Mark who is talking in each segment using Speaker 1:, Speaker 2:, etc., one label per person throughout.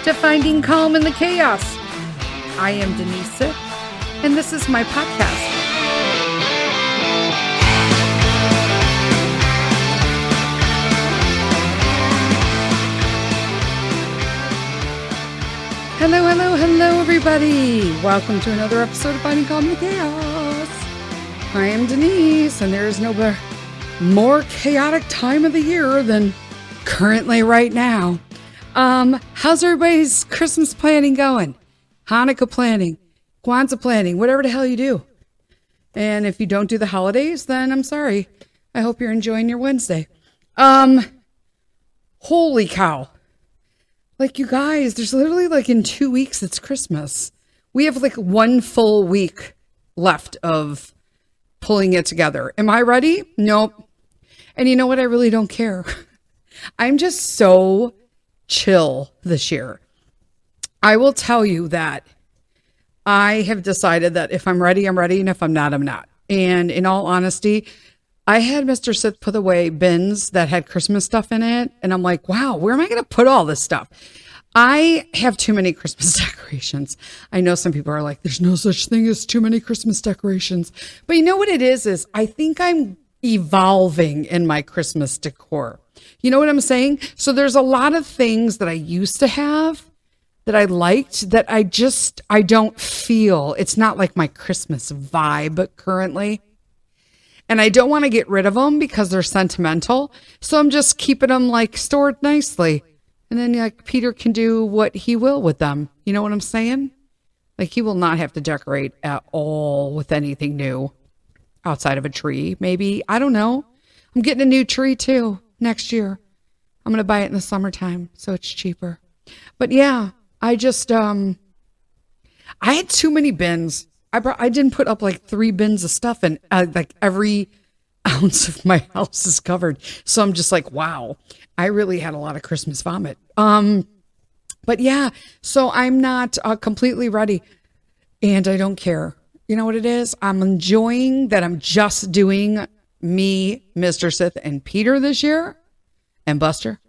Speaker 1: to finding calm in the chaos. I am Denise Sith, and this is my podcast. Hello, everybody. Welcome to another episode of Finding Calm in the Chaos. I am Denise, and there is no more chaotic time of the year than currently right now. How's everybody's Christmas planning going? Hanukkah planning, Kwanzaa planning, whatever the hell you do. And if you don't do the holidays, then I'm sorry. I hope you're enjoying your Wednesday. Holy cow. Like, you guys, there's literally like in 2 weeks, it's Christmas. We have like 1 full week left of pulling it together. Am I ready? Nope. And you know what? I really don't care. I'm just so chill this year. I will tell you that I have decided that if I'm ready, I'm ready. And if I'm not, I'm not. And in all honesty, I had Mr. Sith put away bins that had Christmas stuff in it. And I'm like, wow, where am I going to put all this stuff? I have too many Christmas decorations. I know some people are like, there's no such thing as too many Christmas decorations. But you know what it is I think I'm evolving in my Christmas decor. You know what I'm saying? So there's a lot of things that I used to have that I liked that I don't feel. It's not like my Christmas vibe currently. And I don't want to get rid of them because they're sentimental. So I'm just keeping them like stored nicely. And then like Peter can do what he will with them. You know what I'm saying? Like he will not have to decorate at all with anything new outside of a tree. Maybe, I don't know. I'm getting a new tree too next year. I'm going to buy it in the summertime so it's cheaper. But yeah, I just, I had too many bins. I didn't put up like 3 bins of stuff and like every ounce of my house is covered. So I'm just like, wow, I really had a lot of Christmas vomit. But yeah, so I'm not completely ready and I don't care. You know what it is? I'm enjoying that I'm just doing me, Mr. Sith, and Peter this year and Buster.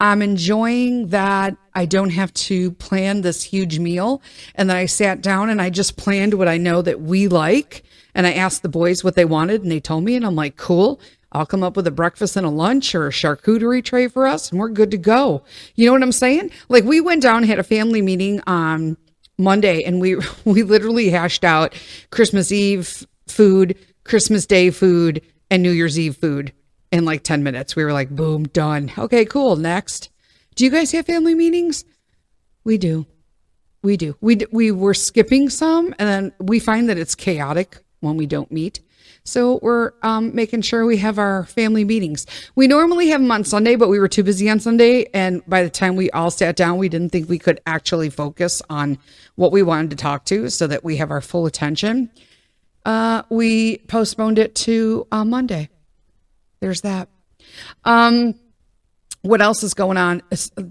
Speaker 1: I'm enjoying that I don't have to plan this huge meal and that I sat down and I just planned what I know that we like. And I asked the boys what they wanted and they told me and I'm like, cool, I'll come up with a breakfast and a lunch or a charcuterie tray for us and we're good to go. You know what I'm saying? Like we went down and had a family meeting on Monday and we literally hashed out Christmas Eve food, Christmas Day food, and New Year's Eve food. In like 10 minutes, we were like, boom, done. Okay, cool. Next. Do you guys have family meetings? We do. We were skipping some and then we find that it's chaotic when we don't meet. So we're making sure we have our family meetings. We normally have them on Sunday, but we were too busy on Sunday. And by the time we all sat down, we didn't think we could actually focus on what we wanted to talk to so that we have our full attention. We postponed it to Monday. There's that. What else is going on?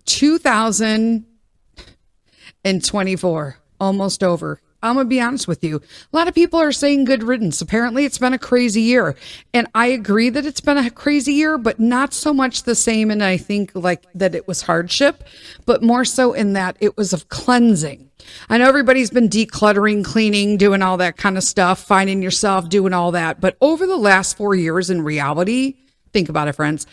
Speaker 1: 2024, almost over. I'm going to be honest with you. A lot of people are saying good riddance. Apparently, it's been a crazy year. And I agree that it's been a crazy year, but not so much the same. And I think like that it was hardship, but more so in that it was of cleansing. I know everybody's been decluttering, cleaning, doing all that kind of stuff, finding yourself, doing all that. But over the last 4 years in reality, think about it, friends.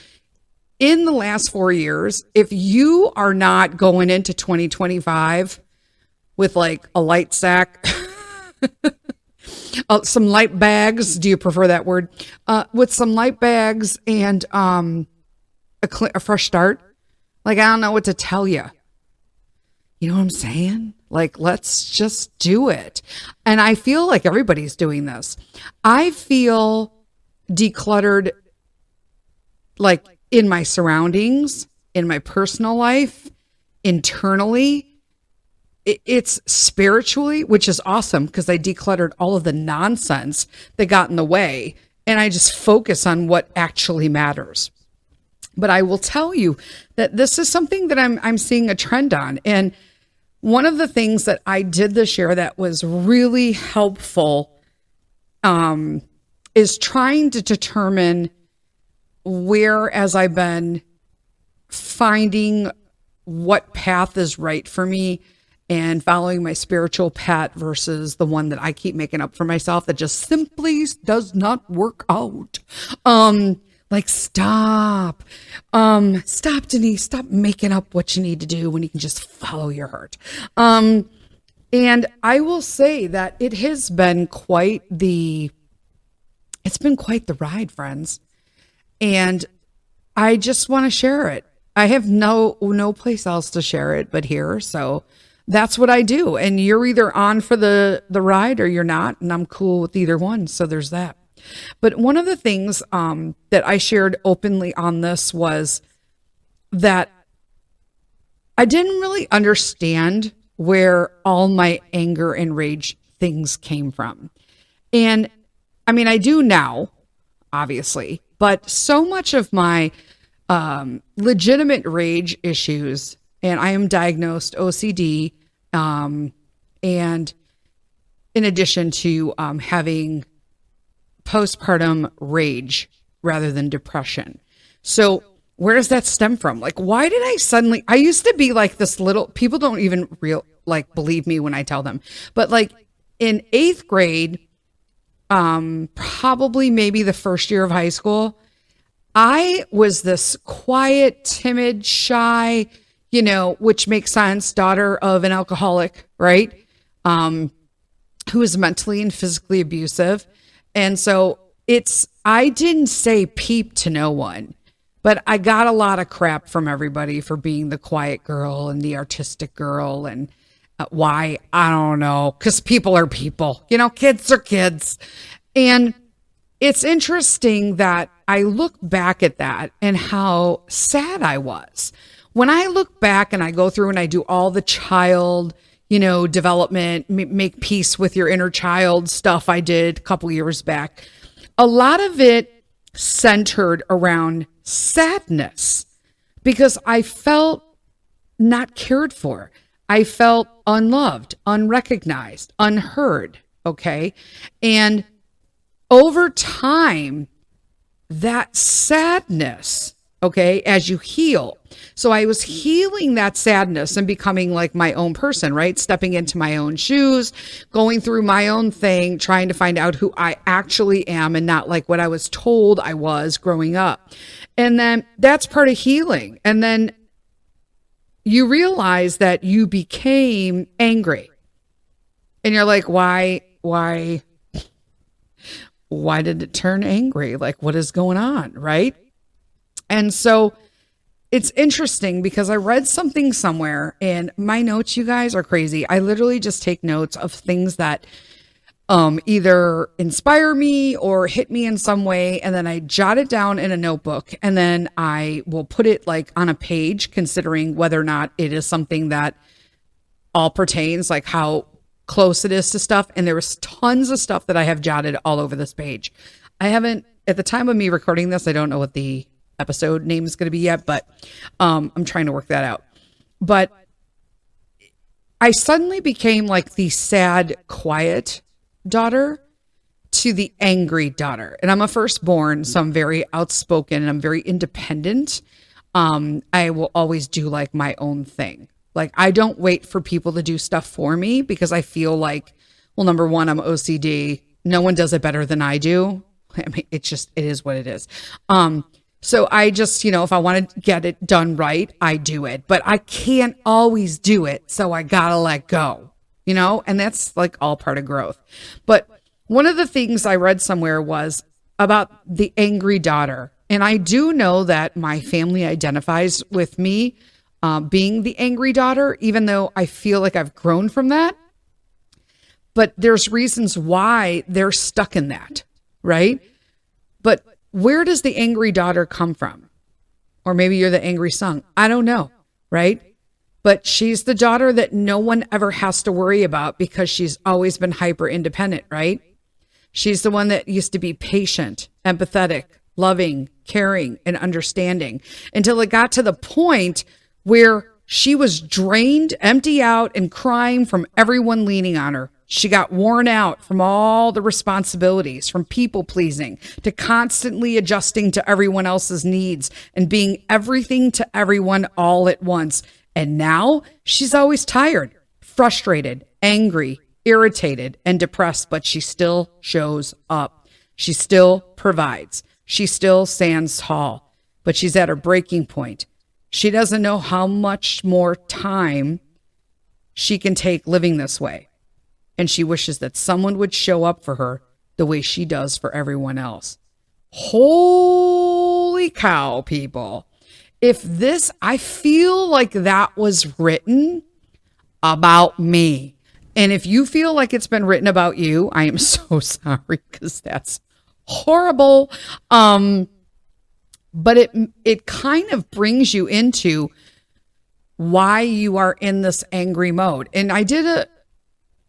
Speaker 1: In the last 4 years, if you are not going into 2025 with like a light sack, some light bags, do you prefer that word? With some light bags and a fresh start, like I don't know what to tell you. You know what I'm saying? Like, let's just do it. And I feel like everybody's doing this. I feel decluttered, like in my surroundings, in my personal life, internally. It's spiritually, which is awesome because I decluttered all of the nonsense that got in the way. And I just focus on what actually matters. But I will tell you that this is something that I'm seeing a trend on. And one of the things that I did this year that was really helpful is trying to determine where, as I've been finding what path is right for me and following my spiritual path versus the one that I keep making up for myself that just simply does not work out. Like stop, Denise, stop making up what you need to do when you can just follow your heart. And I will say that it has been quite the ride, friends. And I just want to share it. I have no place else to share it but here. So that's what I do. And you're either on for the ride or you're not. And I'm cool with either one. So there's that. But one of the things that I shared openly on this was that I didn't really understand where all my anger and rage things came from. And I mean, I do now, obviously, but so much of my legitimate rage issues, and I am diagnosed OCD, and in addition to having postpartum rage rather than depression. So where does that stem from? Like, why did I used to be like this little, people don't even believe me when I tell them, but like in 8th grade, probably maybe the first year of high school, I was this quiet, timid, shy, which makes sense, daughter of an alcoholic, right? Who is mentally and physically abusive. And so I didn't say peep to no one, but I got a lot of crap from everybody for being the quiet girl and the artistic girl. And why? I don't know. Because people are people, kids are kids. And it's interesting that I look back at that and how sad I was. When I look back and I go through and I do all the child, development, make peace with your inner child stuff I did a couple years back, a lot of it centered around sadness because I felt not cared for. I felt unloved, unrecognized, unheard. Okay. And over time, that sadness, okay, as you heal. So I was healing that sadness and becoming like my own person, right? Stepping into my own shoes, going through my own thing, trying to find out who I actually am and not like what I was told I was growing up. And then that's part of healing. And then you realize that you became angry. And you're like, why did it turn angry? Like, what is going on, right? And so it's interesting because I read something somewhere, and my notes, you guys, are crazy. I literally just take notes of things that either inspire me or hit me in some way, and then I jot it down in a notebook, and then I will put it like on a page, considering whether or not it is something that all pertains, like how close it is to stuff. And there was tons of stuff that I have jotted all over this page. I haven't, at the time of me recording this, I don't know what the episode name is going to be yet, but I'm trying to work that out. But I suddenly became like the sad, quiet daughter to the angry daughter. And I'm a firstborn, so I'm very outspoken and I'm very independent. I will always do like my own thing. Like, I don't wait for people to do stuff for me because I feel like, well, number one, I'm OCD. No one does it better than I do. I mean, it is what it is. So I just, if I want to get it done right, I do it, but I can't always do it. So I gotta let go, and that's like all part of growth. But one of the things I read somewhere was about the angry daughter. And I do know that my family identifies with me being the angry daughter, even though I feel like I've grown from that. But there's reasons why they're stuck in that, right? But where does the angry daughter come from? Or maybe you're the angry son. I don't know, right? But she's the daughter that no one ever has to worry about because she's always been hyper independent, right? She's the one that used to be patient, empathetic, loving, caring, and understanding until it got to the point where she was drained, empty out, and crying from everyone leaning on her. She got worn out from all the responsibilities, from people pleasing to constantly adjusting to everyone else's needs and being everything to everyone all at once. And now she's always tired, frustrated, angry, irritated, and depressed, but she still shows up. She still provides. She still stands tall, but she's at her breaking point. She doesn't know how much more time she can take living this way. And she wishes that someone would show up for her the way she does for everyone else. Holy cow, people. If this, I feel like that was written about me. And if you feel like it's been written about you, I am so sorry, because that's horrible. But it kind of brings you into why you are in this angry mode. And I did a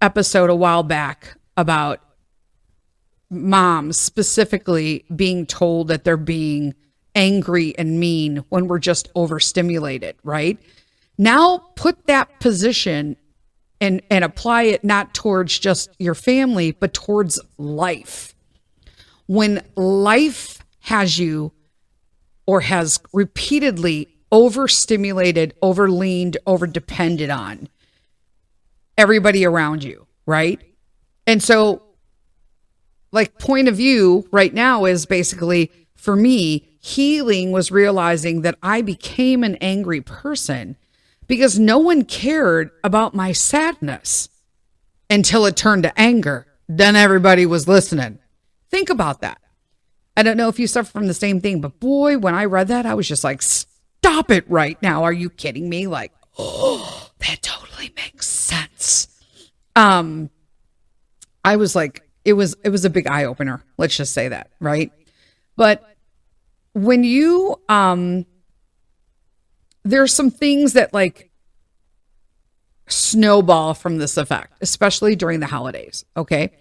Speaker 1: episode a while back about moms specifically being told that they're being angry and mean when we're just overstimulated, right? Now put that position and apply it not towards just your family, but towards life. When life has you or has repeatedly overstimulated, overleaned, overdepended on everybody around you, right? And so, like, point of view right now is basically, for me, healing was realizing that I became an angry person because no one cared about my sadness until it turned to anger. Then everybody was listening. Think about that. I don't know if you suffer from the same thing, but boy, when I read that, I was just like, stop it right now. Are you kidding me? Like, oh, that totally makes sense. I was like, it was a big eye opener. Let's just say that, right? But when you, there's some things that like snowball from this effect, especially during the holidays. Okay.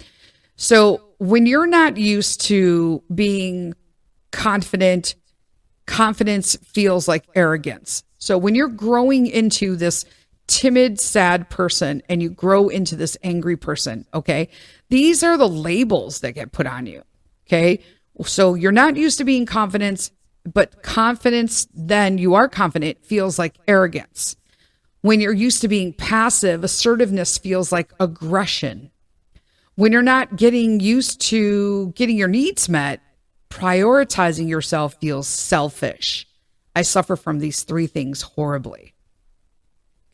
Speaker 1: So when you're not used to being confident, confidence feels like arrogance. So when you're growing into this timid, sad person and you grow into this angry person, okay, these are the labels that get put on you. Okay. So you're not used to being confident, but confidence, then you are confident, feels like arrogance. When you're used to being passive, assertiveness feels like aggression. When you're not getting used to getting your needs met, prioritizing yourself feels selfish. I suffer from these three things horribly.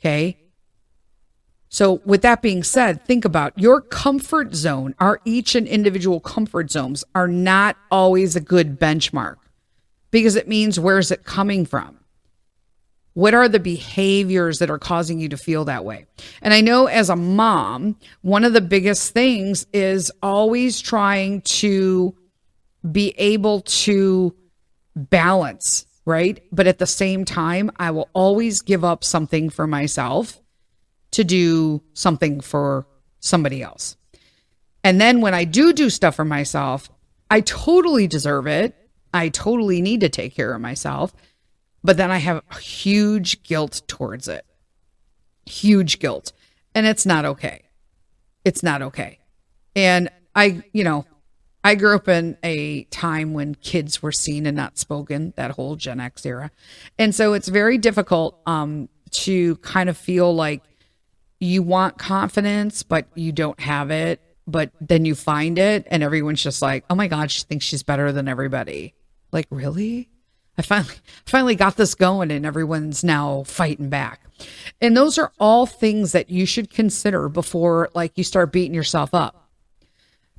Speaker 1: Okay. So with that being said, think about your comfort zone. Each and individual comfort zones are not always a good benchmark because it means where's it coming from? What are the behaviors that are causing you to feel that way? And I know as a mom, one of the biggest things is always trying to be able to balance, right? But at the same time, I will always give up something for myself to do something for somebody else. And then when I do stuff for myself, I totally deserve it. I totally need to take care of myself. But then I have a huge guilt towards it. Huge guilt. And it's not okay. It's not okay. And I grew up in a time when kids were seen and not spoken, that whole Gen X era. And so it's very difficult to kind of feel like you want confidence, but you don't have it. But then you find it and everyone's just like, oh my God, she thinks she's better than everybody. Like, really? I finally got this going and everyone's now fighting back. And those are all things that you should consider before like you start beating yourself up.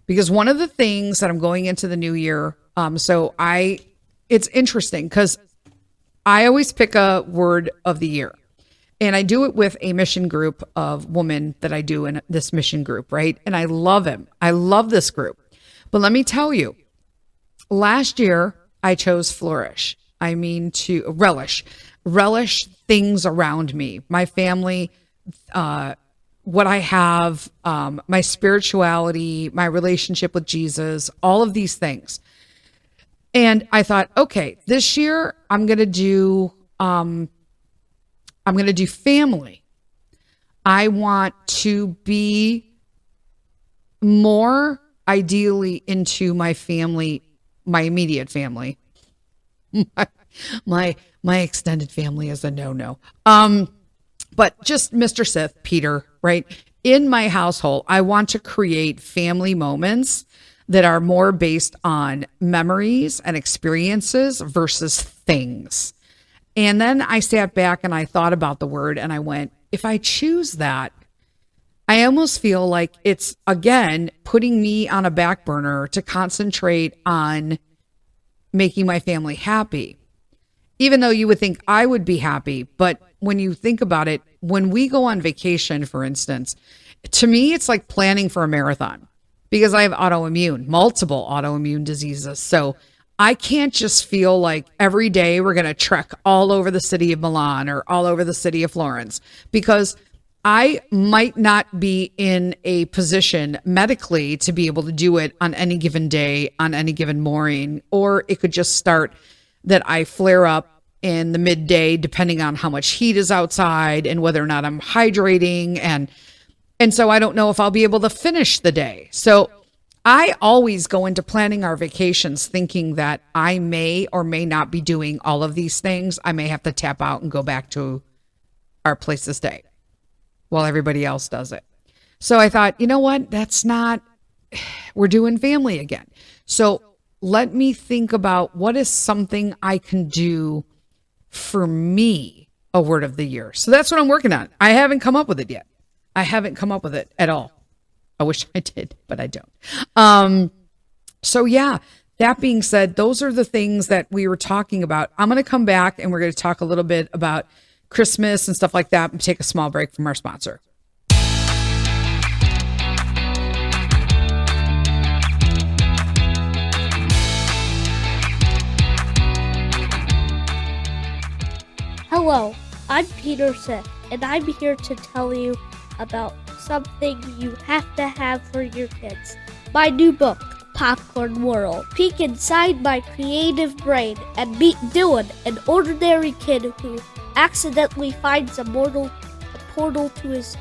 Speaker 1: Because one of the things that I'm going into the new year, it's interesting because I always pick a word of the year. And I do it with a mission group of women that I do in this mission group, right? And I love him. I love this group. But let me tell you, last year I chose flourish. I mean to relish things around me, my family, what I have, my spirituality, my relationship with Jesus, all of these things. And I thought, okay, this year I'm going to do family. I want to be more ideally into my family, my immediate family. My extended family is a no-no. But just Mr. Sith, Peter, right? In my household, I want to create family moments that are more based on memories and experiences versus things. And then I sat back and I thought about the word and I went, if I choose that, I almost feel like it's, again, putting me on a back burner to concentrate on making my family happy. Even though you would think I would be happy. But when you think about it, when we go on vacation, for instance, to me, it's like planning for a marathon because I have multiple autoimmune diseases. So I can't just feel like every day we're going to trek all over the city of Milan or all over the city of Florence, because I might not be in a position medically to be able to do it on any given day, on any given morning, or it could just start that I flare up in the midday, depending on how much heat is outside and whether or not I'm hydrating. And so I don't know if I'll be able to finish the day. So I always go into planning our vacations thinking that I may or may not be doing all of these things. I may have to tap out and go back to our place to stay while everybody else does it. So I thought, you know what? We're doing family again. So let me think about what is something I can do for me, a word of the year. So that's what I'm working on. I haven't come up with it yet. I haven't come up with it at all. I wish I did, but I don't. So yeah, that being said, those are the things that we were talking about. I'm going to come back and we're going to talk a little bit about Christmas and stuff like that and take a small break from our sponsor.
Speaker 2: Hello, I'm Peter Sith, and I'm here to tell you about something you have to have for your kids. My new book, Popcorn World. Peek inside my creative brain and meet Dylan, an ordinary kid who accidentally finds a portal to his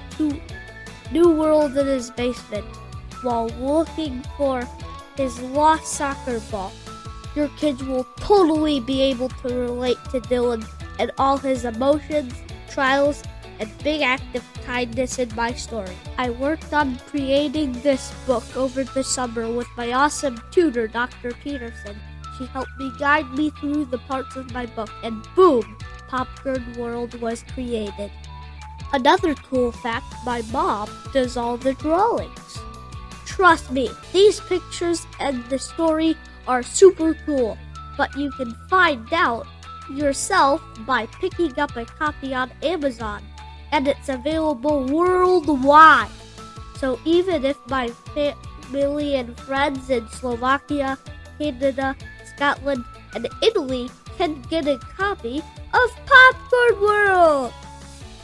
Speaker 2: new world in his basement while looking for his lost soccer ball. Your kids will totally be able to relate to Dylan and all his emotions, trials, and big act of kindness in my story. I worked on creating this book over the summer with my awesome tutor, Dr. Peterson. She helped me guide me through the parts of my book, and boom, Popcorn World was created. Another cool fact, my mom does all the drawings. Trust me, these pictures and the story are super cool, but you can find out yourself by picking up a copy on Amazon, and it's available worldwide. So even if my family and friends in Slovakia, Canada, Scotland, and Italy can get a copy of Popcorn World,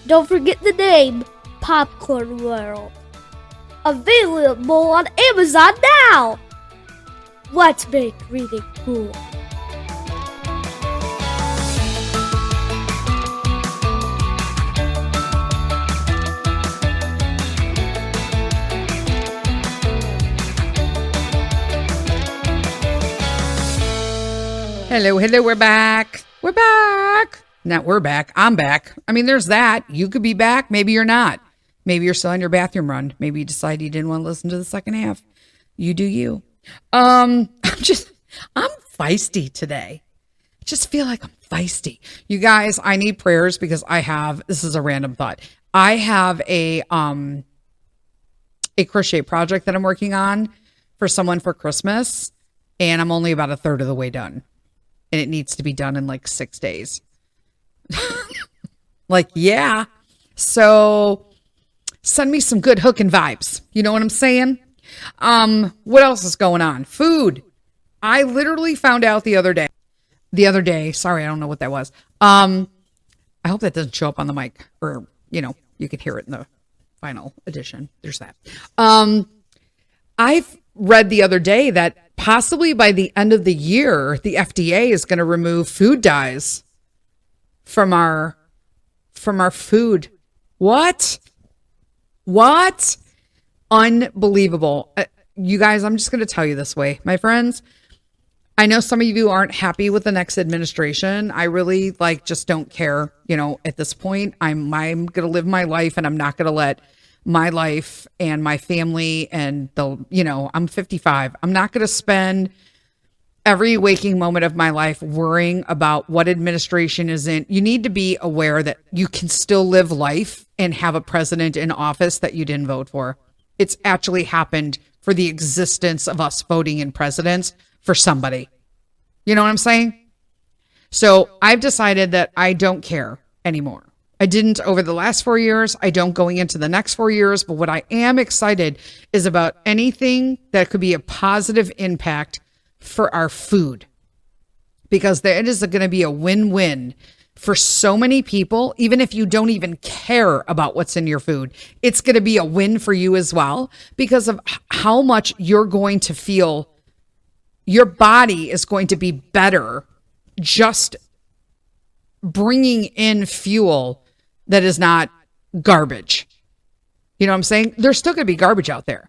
Speaker 2: don't forget the name, Popcorn World. Available on Amazon now! Let's make reading cool.
Speaker 1: Hello, we're back. We're back. Not we're back. I'm back. I mean, there's that. You could be back. Maybe you're not. Maybe you're still on your bathroom run. Maybe you decide you didn't want to listen to the second half. You do you. I'm feisty today. I just feel like I'm feisty. You guys, I need prayers because this is a random thought. I have a crochet project that I'm working on for someone for Christmas, and I'm only about a third of the way done. And it needs to be done in like 6 days. Yeah. So send me some good hooking vibes. You know what I'm saying? What else is going on? Food. I literally found out the other day. Sorry, I don't know what that was. I hope that doesn't show up on the mic, or, you could hear it in the final edition. There's that. I've read the other day that possibly by the end of the year, the FDA is going to remove food dyes from our food. What? Unbelievable. You guys, I'm just going to tell you this way, my friends. I know some of you aren't happy with the next administration. I really just don't care. At this point, I'm going to live my life, and I'm not going to let my life and my family and I'm 55. I'm not going to spend every waking moment of my life worrying about what administration is in. You need to be aware that you can still live life and have a president in office that you didn't vote for. It's actually happened for the existence of us voting in presidents for somebody. You know what I'm saying? So I've decided that I don't care anymore. I didn't over the last 4 years. I don't going into the next 4 years. But what I am excited is about anything that could be a positive impact for our food, because there is going to be a win-win for so many people. Even if you don't even care about what's in your food, it's going to be a win for you as well, because of how much you're going to feel. Your body is going to be better just bringing in fuel that is not garbage. You know what I'm saying? There's still going to be garbage out there.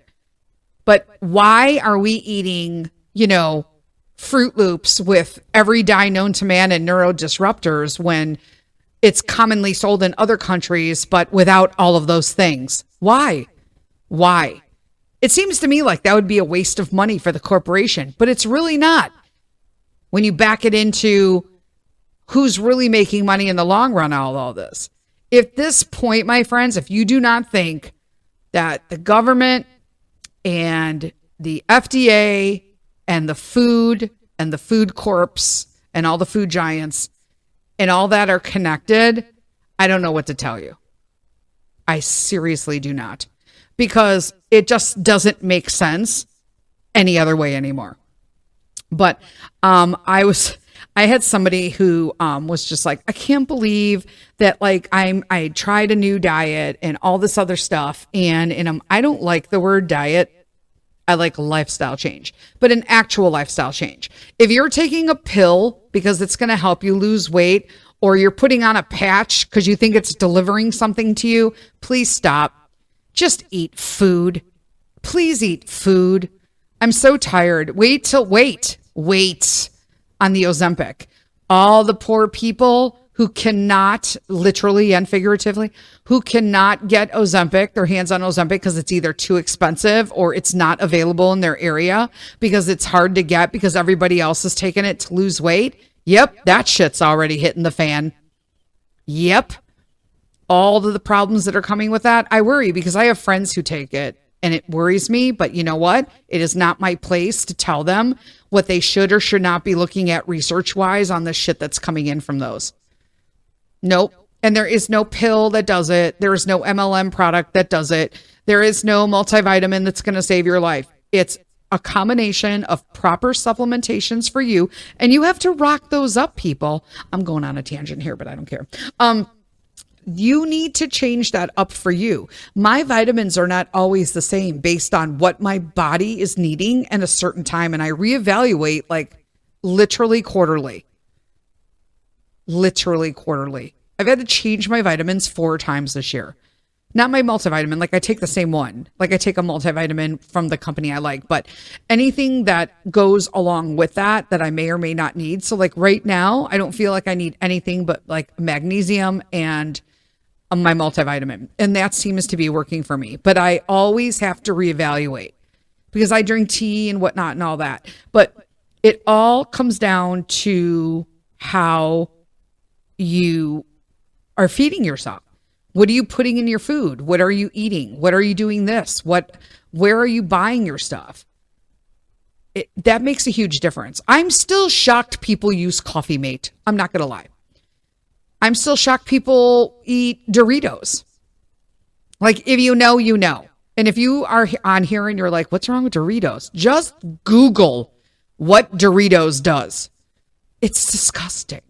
Speaker 1: But why are we eating, Fruit Loops with every dye known to man and neurodisruptors when it's commonly sold in other countries, but without all of those things? Why? It seems to me like that would be a waste of money for the corporation, but it's really not. When you back it into who's really making money in the long run out of all this. At this point, my friends, if you do not think that the government and the FDA and the food corps and all the food giants and all that are connected, I don't know what to tell you. I seriously do not. Because it just doesn't make sense any other way anymore. But I had somebody who was just like, I can't believe that I tried a new diet and all this other stuff, and I don't like the word diet. I like lifestyle change, but an actual lifestyle change. If you're taking a pill because it's going to help you lose weight, or you're putting on a patch because you think it's delivering something to you, please stop. Just eat food. Please eat food. I'm so tired. Wait on the Ozempic. All the poor people who cannot, literally and figuratively, who cannot get Ozempic, their hands on Ozempic, because it's either too expensive or it's not available in their area because it's hard to get because everybody else is taking it to lose weight. Yep, that shit's already hitting the fan. Yep. All of the problems that are coming with that, I worry because I have friends who take it and it worries me. But you know what? It is not my place to tell them what they should or should not be looking at research-wise on the shit that's coming in from those. Nope. And there is no pill that does it. There is no MLM product that does it. There is no multivitamin that's going to save your life. It's a combination of proper supplementations for you. And you have to rock those up, people. I'm going on a tangent here, but I don't care. You need to change that up for you. My vitamins are not always the same based on what my body is needing at a certain time. And I reevaluate literally quarterly. I've had to change my vitamins 4 times this year. Not my multivitamin. I take the same one. I take a multivitamin from the company I like, but anything that goes along with that I may or may not need. So right now, I don't feel like I need anything but magnesium and my multivitamin. And that seems to be working for me. But I always have to reevaluate because I drink tea and whatnot and all that. But it all comes down to how you are feeding yourself. What are you putting in your food? What are you eating? What are you doing this? Where are you buying your stuff? That makes a huge difference. I'm still shocked people use Coffee Mate. I'm not going to lie. I'm still shocked people eat Doritos. If you know, you know. And if you are on here and you're like, what's wrong with Doritos? Just Google what Doritos does. It's disgusting.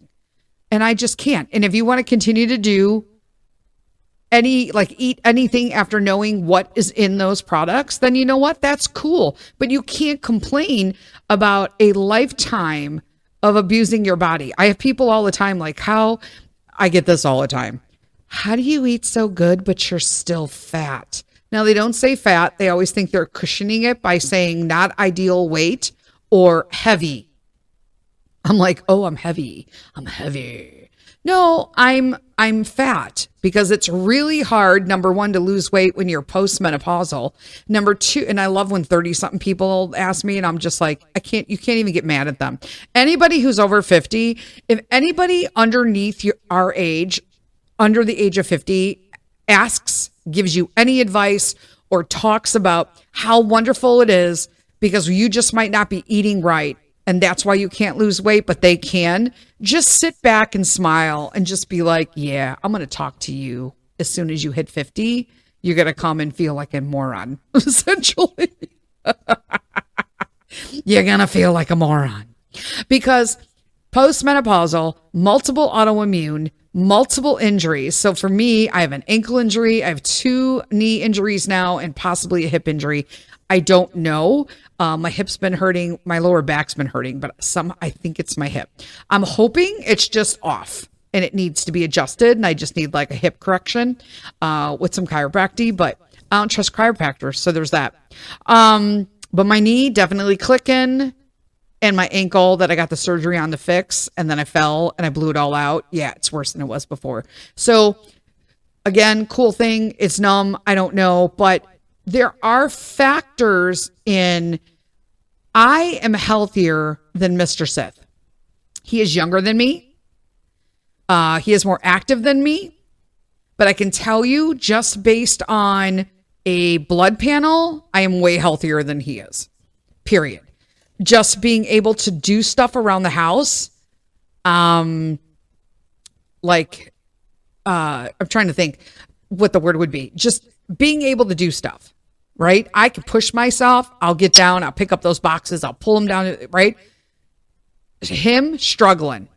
Speaker 1: And I just can't. And if you want to continue to do eat anything after knowing what is in those products, then you know what? That's cool. But you can't complain about a lifetime of abusing your body. I have people all the time how I get this all the time. How do you eat so good, but you're still fat? Now, they don't say fat. They always think they're cushioning it by saying not ideal weight or heavy. I'm like, oh, I'm heavy. I'm heavy. No, I'm fat because it's really hard, number one, to lose weight when you're postmenopausal. Number two, and I love when 30 something people ask me and I'm just like, you can't even get mad at them. Anybody who's over 50, if anybody underneath our age, under the age of 50, asks, gives you any advice or talks about how wonderful it is because you just might not be eating right, and that's why you can't lose weight, but they can, just sit back and smile and just be like, yeah, I'm going to talk to you as soon as you hit 50. You're going to come and feel like a moron, essentially. You're going to feel like a moron. Because postmenopausal, multiple autoimmune, multiple injuries. So for me, I have an ankle injury. I have 2 knee injuries now and possibly a hip injury. I don't know. My hip's been hurting. My lower back's been hurting, but I think it's my hip. I'm hoping it's just off and it needs to be adjusted. And I just need like a hip correction, with some chiropractic, but I don't trust chiropractors. So there's that. But my knee definitely clicking, and my ankle that I got the surgery on to fix. And then I fell and I blew it all out. Yeah, it's worse than it was before. So again, cool thing. It's numb. I don't know, but there are factors in, I am healthier than Mr. Sith. He is younger than me. He is more active than me. But I can tell you, just based on a blood panel, I am way healthier than he is. Period. Just being able to do stuff around the house. I'm trying to think what the word would be. Just being able to do stuff, right? I can push myself. I'll get down. I'll pick up those boxes. I'll pull them down, right? Him struggling.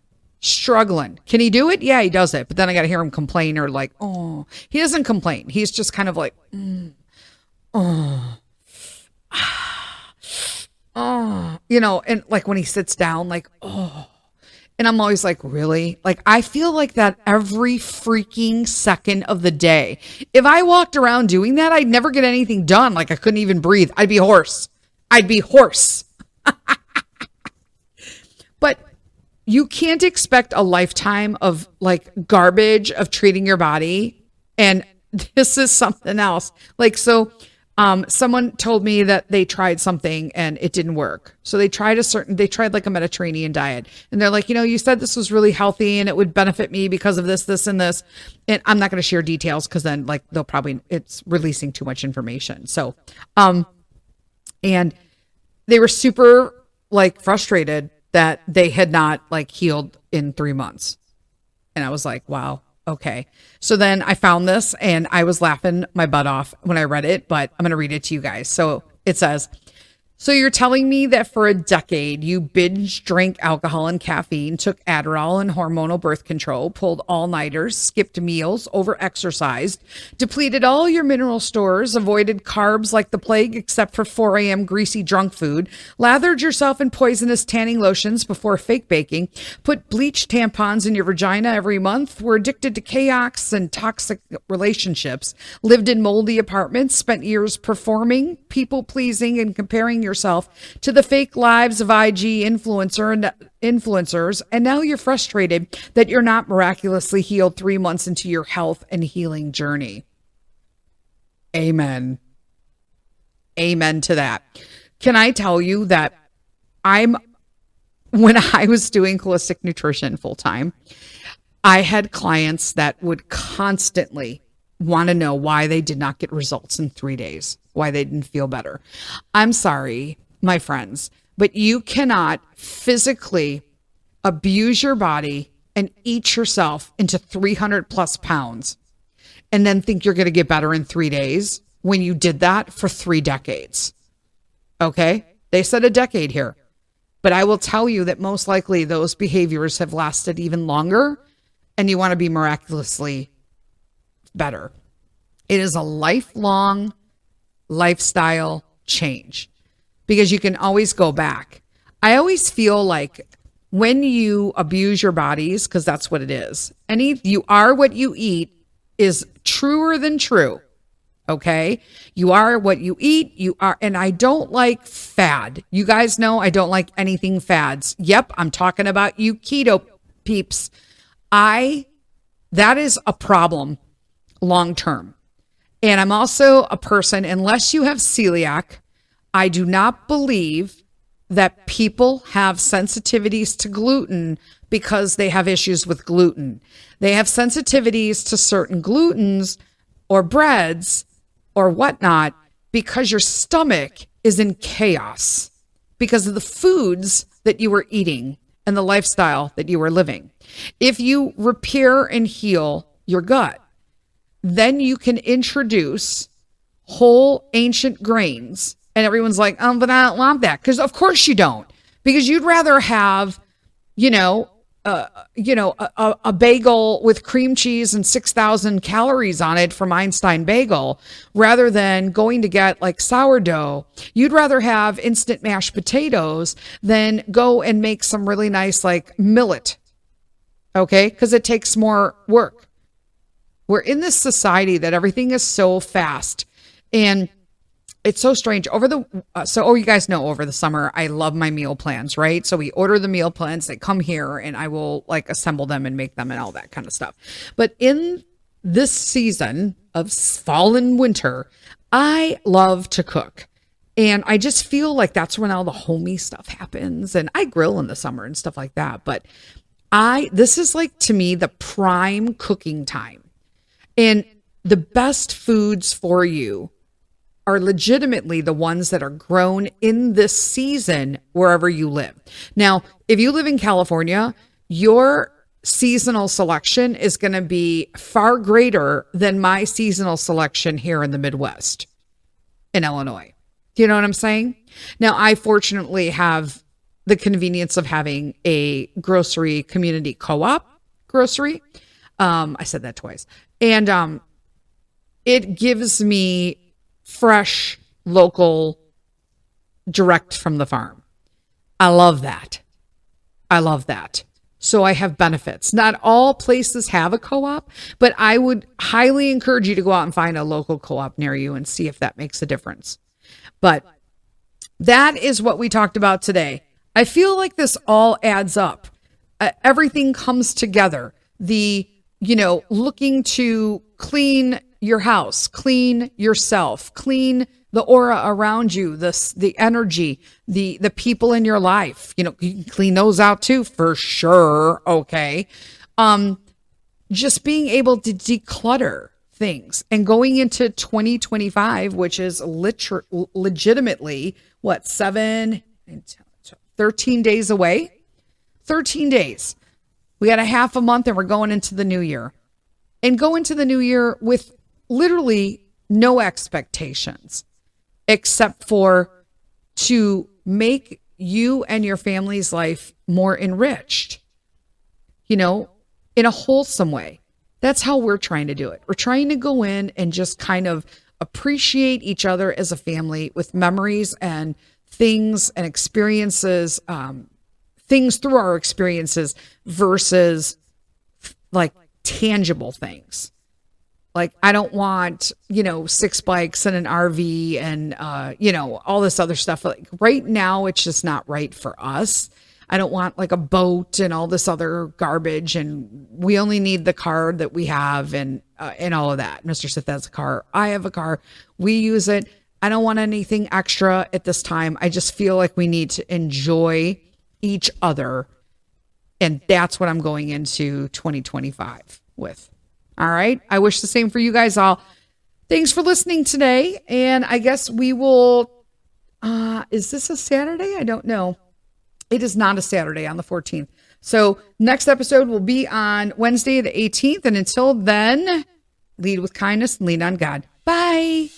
Speaker 1: Can he do it? Yeah, he does it. But then I got to hear him complain or like, oh, he doesn't complain. He's just kind of like, and like when he sits down, like, oh. And I'm always like, really? Like, I feel like that every freaking second of the day. If I walked around doing that, I'd never get anything done. Like, I couldn't even breathe. I'd be hoarse. But you can't expect a lifetime of like garbage of treating your body. And this is something else. Like, so someone told me that they tried something and it didn't work. So they tried like a Mediterranean diet, and they're like, you said this was really healthy and it would benefit me because of this, and this. And I'm not going to share details because then like it's releasing too much information. So, and they were super like frustrated that they had not like healed in 3 months. And I was like, wow. Okay. So then I found this and I was laughing my butt off when I read it, but I'm going to read it to you guys. So it says, so you're telling me that for a decade you binge drank alcohol and caffeine, took Adderall and hormonal birth control, pulled all-nighters, skipped meals, over-exercised, depleted all your mineral stores, avoided carbs like the plague except for 4 a.m. greasy drunk food, lathered yourself in poisonous tanning lotions before fake baking, put bleach tampons in your vagina every month, were addicted to chaos and toxic relationships, lived in moldy apartments, spent years performing, people-pleasing, and comparing yourself to the fake lives of IG influencers, and now you're frustrated that you're not miraculously healed 3 months into your health and healing journey. Amen. Amen to that. Can I tell you that when I was doing holistic nutrition full time, I had clients that would constantly want to know why they did not get results in 3 days, why they didn't feel better. I'm sorry, my friends, but you cannot physically abuse your body and eat yourself into 300 plus pounds and then think you're going to get better in 3 days when you did that for 3 decades. Okay? They said a decade here, but I will tell you that most likely those behaviors have lasted even longer, and you want to be miraculously better. It is a lifelong lifestyle change because you can always go back. I always feel like when you abuse your bodies, because that's what it is, you are what you eat is truer than true. Okay. You are what you eat. You are, and I don't like fad. You guys know I don't like anything fads. Yep. I'm talking about you keto peeps. That is a problem long term. And I'm also a person, unless you have celiac, I do not believe that people have sensitivities to gluten because they have issues with gluten. They have sensitivities to certain glutens or breads or whatnot because your stomach is in chaos because of the foods that you were eating and the lifestyle that you were living. If you repair and heal your gut, then you can introduce whole ancient grains. And everyone's like, but I don't want that. Because of course you don't. Because you'd rather have, a bagel with cream cheese and 6,000 calories on it from Einstein Bagel, rather than going to get like sourdough. You'd rather have instant mashed potatoes than go and make some really nice like millet. Okay. Because it takes more work. We're in this society that everything is so fast, and it's so strange. You guys know, over the summer, I love my meal plans, right? So we order the meal plans, they come here, and I will like assemble them and make them and all that kind of stuff. But in this season of fall and winter, I love to cook. And I just feel like that's when all the homey stuff happens. And I grill in the summer and stuff like that. But this is like, to me, the prime cooking time. And the best foods for you are legitimately the ones that are grown in this season wherever you live. Now, if you live in California, your seasonal selection is going to be far greater than my seasonal selection here in the Midwest, in Illinois. Do you know what I'm saying? Now, I fortunately have the convenience of having a grocery community co-op grocery. I said that twice. And it gives me fresh, local, direct from the farm. I love that. So I have benefits. Not all places have a co-op, but I would highly encourage you to go out and find a local co-op near you and see if that makes a difference. But that is what we talked about today. I feel like this all adds up. Everything comes together. Looking to clean your house, clean yourself, clean the aura around you, the energy, the people in your life. You can clean those out too, for sure. Okay. Just being able to declutter things and going into 2025, which is legitimately 13 days away. 13 days. We got a half a month and we're going into the new year. And go into the new year with literally no expectations, except for to make you and your family's life more enriched, in a wholesome way. That's how we're trying to do it. We're trying to go in and just kind of appreciate each other as a family with memories and things and experiences, things through our experiences versus like tangible things. Like, I don't want, 6 bikes and an RV and, all this other stuff. Like right now, it's just not right for us. I don't want like a boat and all this other garbage. And we only need the car that we have and all of that. Mr. Sith has a car. I have a car. We use it. I don't want anything extra at this time. I just feel like we need to enjoy each other. And that's what I'm going into 2025 with. All right. I wish the same for you guys all. Thanks for listening today. And I guess we will, is this a Saturday? I don't know. It is not a Saturday on the 14th. So next episode will be on Wednesday, the 18th. And until then, lead with kindness and lean on God. Bye.